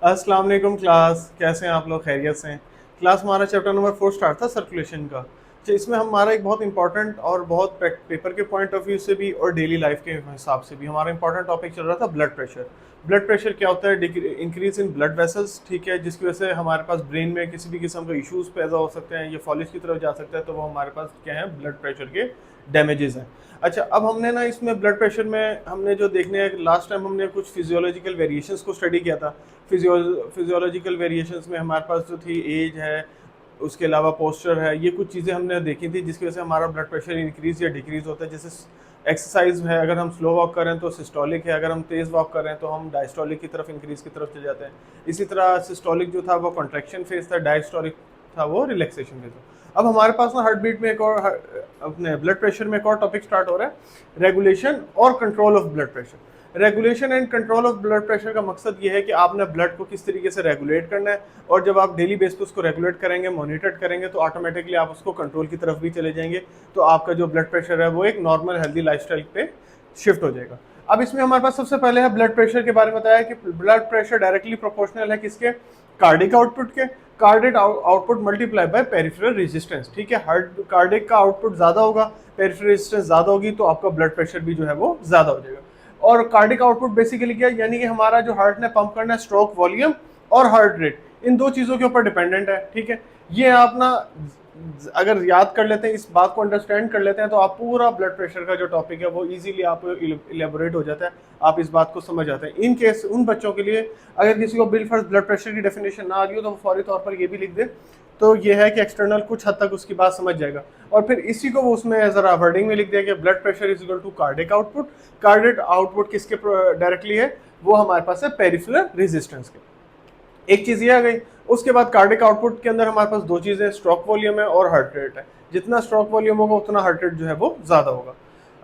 अस्सलाम वालेकुम क्लास, कैसे हैं आप लोग? खैरियत से हैं? क्लास हमारा चैप्टर नंबर 4 स्टार्ट था सर्कुलेशन का। तो इसमें हमारा एक बहुत इंपॉर्टेंट और बहुत पेपर के पॉइंट ऑफ व्यू से भी और डेली लाइफ के हिसाब से भी हमारा इंपॉर्टेंट टॉपिक चल रहा था ब्लड प्रेशर। ब्लड प्रेशर क्या होता है? इंक्रीज इन ब्लड वेसल्स, ठीक है, जिसकी वजह से हमारे पास ब्रेन में किसी भी किस्म का इश्यूज पैदा हो सकते हैं, ये फॉलिज की तरफ जा सकता है, तो वो हमारे पास क्या है, ब्लड प्रेशर के डैमेजेस हैं। अच्छा, अब हमने ना इसमें ब्लड प्रेशर में हमने जो देखने हैं, लास्ट टाइम हमने कुछ फिजियोलॉजिकल वेरिएशंस को स्टडी किया था। फिजियोलॉजिकल वेरिएशंस में हमारे पास जो थी एज है, उसके अलावा पोस्चर है, ये कुछ चीज़ें हमने देखी थी जिसकी वजह से हमारा ब्लड प्रेशर इंक्रीज या डिक्रीज होता है। जैसे एक्सरसाइज है, अगर हम स्लो वॉक करें तो सिस्टोलिक है, अगर हम तेज़ वॉक करें तो हम डायस्टोलिक की तरफ, इंक्रीज की तरफ चले जाते हैं। इसी तरह सिस्टोलिक जो था वो कॉन्ट्रैक्शन फेज था, डायस्टोलिक था वो रिलैक्सेशन फेज था। अब हमारे पास ना हार्ट बीट में एक और अपने ब्लड प्रेशर में एक और टॉपिक स्टार्ट हो रहा है, रेगुलेशन और control of blood pressure. Regulation and control of blood pressure का मकसद ये है कि आपने ब्लड को किस तरीके से रेगुलेट करना है, और जब आप डेली बेस पे उसको रेगुलेट करेंगे, मॉनिटर करेंगे, तो ऑटोमेटिकली आप उसको कंट्रोल की तरफ भी चले जाएंगे। तो आपका जो ब्लड प्रेशर है वो एक नॉर्मल हेल्दी लाइफस्टाइल पे शिफ्ट हो जाएगा। अब इसमें हमारे पास सबसे पहले है ब्लड प्रेशर के बारे में बताया कि ब्लड प्रेशर डायरेक्टली प्रोपोर्शनल है किसके? कार्डिक आउटपुट के। Cardiac output multiply by peripheral resistance, ठीक है। हार्ट कार्डिक का आउटपुट ज्यादा होगा, पेरिफेरल रेजिस्टेंस ज्यादा होगी, तो आपका ब्लड प्रेशर भी जो है वो ज्यादा हो जाएगा। और कार्डिक आउटपुट बेसिकली क्या है? यानी कि हमारा जो हार्ट ने पंप करना है, स्ट्रोक वॉल्यूम और हार्ट रेट, इन दो चीजों के ऊपर डिपेंडेंट है, ठीक है। ये आप ना अगर याद कर लेते हैं, इस बात को अंडरस्टैंड कर लेते हैं, तो आप पूरा ब्लड प्रेशर का जो टॉपिक है वो इजीली आप इलेबोरेट हो जाता है, आप इस बात को समझ जाते हैं। इन केस उन बच्चों के लिए अगर किसी को बिल फर्स्ट ब्लड प्रेशर की डेफिनेशन ना आ रही हो, तो वो फौरी तौर पर ये भी लिख दे, तो ये है कि एक्सटर्नल कुछ हद तक उसकी बात समझ जाएगा। और फिर इसी को वो उसमें जरा वर्डिंग में लिख दिया कि blood pressure is equal to cardiac output. Cardiac output किसके डायरेक्टली है? वो हमारे पास है पेरिफेरल रेजिस्टेंस के। एक चीज ये आ गई। उसके बाद कार्डिक आउटपुट के अंदर हमारे पास दो चीजें, स्ट्रोक वॉल्यूम है और हार्ट रेट है। जितना स्ट्रोक वॉल्यूम होगा उतना हार्ट रेट जो है वो ज्यादा होगा।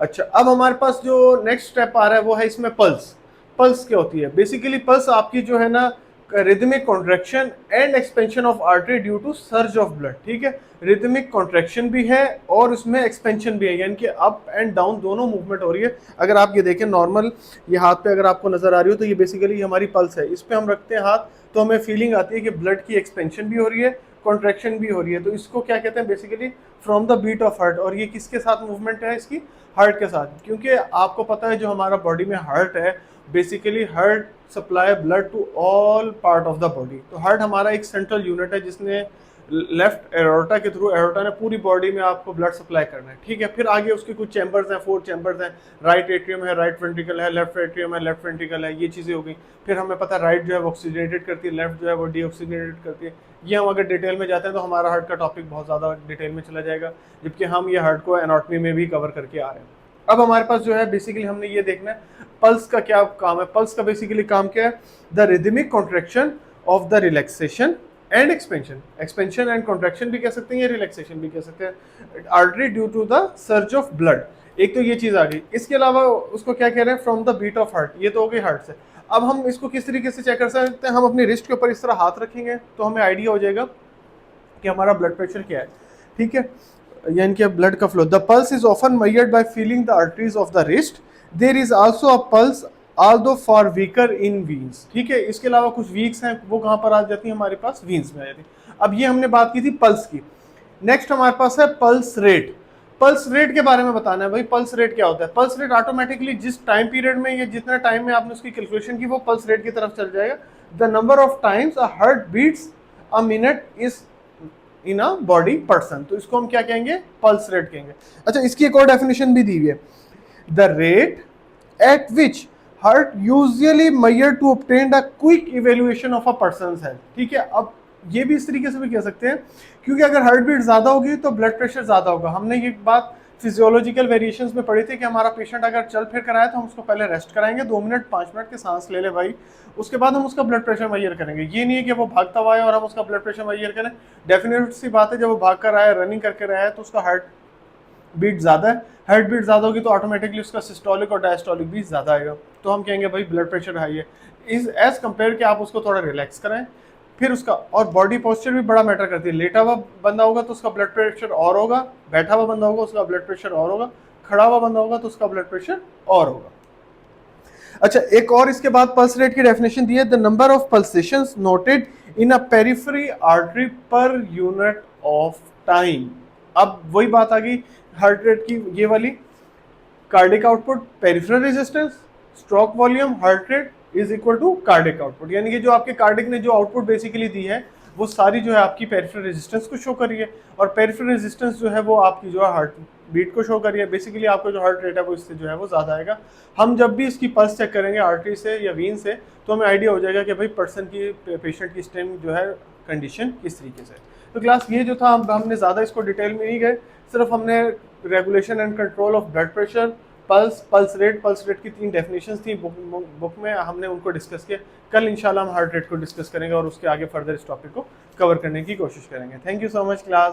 अच्छा, अब हमारे पास जो नेक्स्ट स्टेप आ रहा है वो है इसमें पल्स। पल्स क्या होती है? बेसिकली पल्स आपकी जो है ना, rhythmic contraction and expansion of artery due to surge of blood, ठीक है। रिदमिक कॉन्ट्रैक्शन भी है और उसमें एक्सपेंशन भी है, यानी कि अप एंड डाउन दोनों मूवमेंट हो रही है। अगर आप ये देखें नॉर्मल, ये हाथ पे अगर आपको नजर आ रही हो, तो ये बेसिकली हमारी पल्स है। इस पे हम रखते हैं हाथ, तो हमें फीलिंग आती है कि ब्लड की एक्सपेंशन भी हो रही है, कॉन्ट्रैक्शन भी हो रही है। तो इसको क्या कहते हैं? Basically from the beat of heart. और ये किसके साथ मूवमेंट है इसकी? हार्ट के साथ। क्योंकि आपको पता है जो हमारा बॉडी में हार्ट है, basically heart supply blood to all part of the body. तो हार्ट हमारा एक सेंट्रल यूनिट है जिसने लेफ्ट एरोटा के थ्रू, एरोटा ने पूरी बॉडी में आपको ब्लड सप्लाई करना है, ठीक है। फिर आगे उसके कुछ चैम्बर्स हैं, 4 चैम्बर्स हैं। राइट एट्रियम है, राइट वेंट्रिकल है, लेफ्ट एट्रियम है, लेफ्ट वेंट्रिकल है, ये चीज़ें हो गई। फिर हमें पता है राइट जो है वो ऑक्सीजनेटेड करती है, लेफ्ट जो है वो डीऑक्सीजनेटेड करती है। ये हम अगर डिटेल में जाते हैं तो हमारा हार्ट का टॉपिक बहुत ज़्यादा डिटेल में चला जाएगा, जबकि हम ये हार्ट को एनाटॉमी में भी कवर करके आ रहे हैं। अब हमारे पास जो है बेसिकली हमने ये देखना है पल्स का क्या काम है। पल्स का बेसिकली काम क्या है? The rhythmic contraction of the relaxation and expansion. Expansion and contraction भी कह सकते हैं, ये रिलैक्सेशन भी कह सकते हैं, artery due to the surge of blood. एक तो ये चीज आ गई। इसके अलावा उसको क्या कह रहे हैं? From the beat of heart, ये तो हो गई हार्ट से। अब हम इसको किस तरीके से चेक कर सकते हैं? हम अपनी रिस्ट के ऊपर इस तरह हाथ रखेंगे तो हमें आइडिया हो जाएगा कि हमारा ब्लड प्रेशर क्या है, ठीक है, यानी कि ब्लड का flow. The pulse is often measured by feeling the arteries of the wrist. There is also a pulse although far weaker in veins, ठीक है। इसके अलावा कुछ वीक्स हैं, वो कहाँ पर आ जाती है? हमारे पास वीन्स में आ जाती है। अब ये हमने बात की थी पल्स की। नेक्स्ट हमारे पास है पल्स रेट। पल्स रेट के बारे में बताना है भाई। पल्स रेट क्या होता है? पल्स रेट ऑटोमेटिकली जिस टाइम पीरियड में, या जितना टाइम में आपने उसकी कैलकुलेशन की, वो पल्स रेट की तरफ चल जाएगा। The number of times a heart beats a minute is in a body person, तो इसको हम क्या कहेंगे? पल्स रेट कहेंगे। अच्छा, इसकी एक और डेफिनेशन भी दी हुई है, the rate at which heart usually measure to obtain the quick evaluation of a person's health, ठीक है। अब ये भी इस तरीके से भी कह सकते हैं, क्योंकि अगर हार्ट बीट ज्यादा होगी तो ब्लड प्रेशर ज्यादा होगा। हमने ये बात फिजियोलॉजिकल वेरिएशंस में पढ़ी थी कि हमारा पेशेंट अगर चल फिर कराए तो हम उसको पहले रेस्ट कराएंगे, 2 मिनट 5 मिनट के सांस ले ले भाई, उसके बाद हम उसका ब्लड प्रेशर मेजर करेंगे। ये नहीं है कि वो भागता हुआ है और हम उसका ब्लड प्रेशर मेजर करें। डेफिनेट सी बात है, जब वो भाग कर आया, रनिंग करके रहा है, तो उसका हार्ट बीट ज्यादा है। हार्ट बीट ज्यादा होगी तो ऑटोमेटिकली उसका सिस्टोलिक और डायस्टोलिक भी ज्यादा आएगा, तो हम कहेंगे भाई ब्लड प्रेशर हाई है। इस एज कंपेयर कि आप उसको थोड़ा रिलैक्स करें। फिर उसका और बॉडी पोस्चर भी बड़ा मैटर करती है। लेटा हुआ बंदा होगा तो उसका ब्लड प्रेशर और होगा, बैठा हुआ बंदा होगा उसका ब्लड प्रेशर और होगा, खड़ा हुआ बंदा होगा तो उसका ब्लड प्रेशर और होगा। अच्छा, एक और इसके बाद पल्स रेट की डेफिनेशन दी है, the number of pulsations noted in a periphery artery per unit of time. अब वही बात आ गई हार्ट रेट की, ये वाली cardiac output, peripheral resistance, stroke volume, heart rate is equal to cardiac output. यानी कि जो आपके कार्डिक ने जो आउटपुट बेसिकली दी है वो सारी जो है आपकी पेरिफेरल रेजिस्टेंस को शो कर रही है, और पेरिफेरल रेजिस्टेंस जो है वो आपकी जो है हार्ट बीट को शो कर रही है। बेसिकली आपका जो हार्ट रेट है वो इससे जो है वो ज़्यादा आएगा। हम जब भी इसकी पल्स चेक करेंगे आर्टरी से या वीन से, तो हमें आइडिया हो जाएगा कि भाई पर्सन की, पेशेंट की स्टेम जो है कंडीशन किस तरीके से। तो क्लास ये जो था, हमने ज़्यादा इसको डिटेल में नहीं गए, सिर्फ हमने regulation and control of blood pressure, pulse rate की 3 डेफिनेशंस थी बुक में, हमने उनको डिस्कस किया। कल इंशाल्लाह हम हार्ट रेट को डिस्कस करेंगे और उसके आगे फर्दर इस टॉपिक को कवर करने की कोशिश करेंगे। Thank you so much class.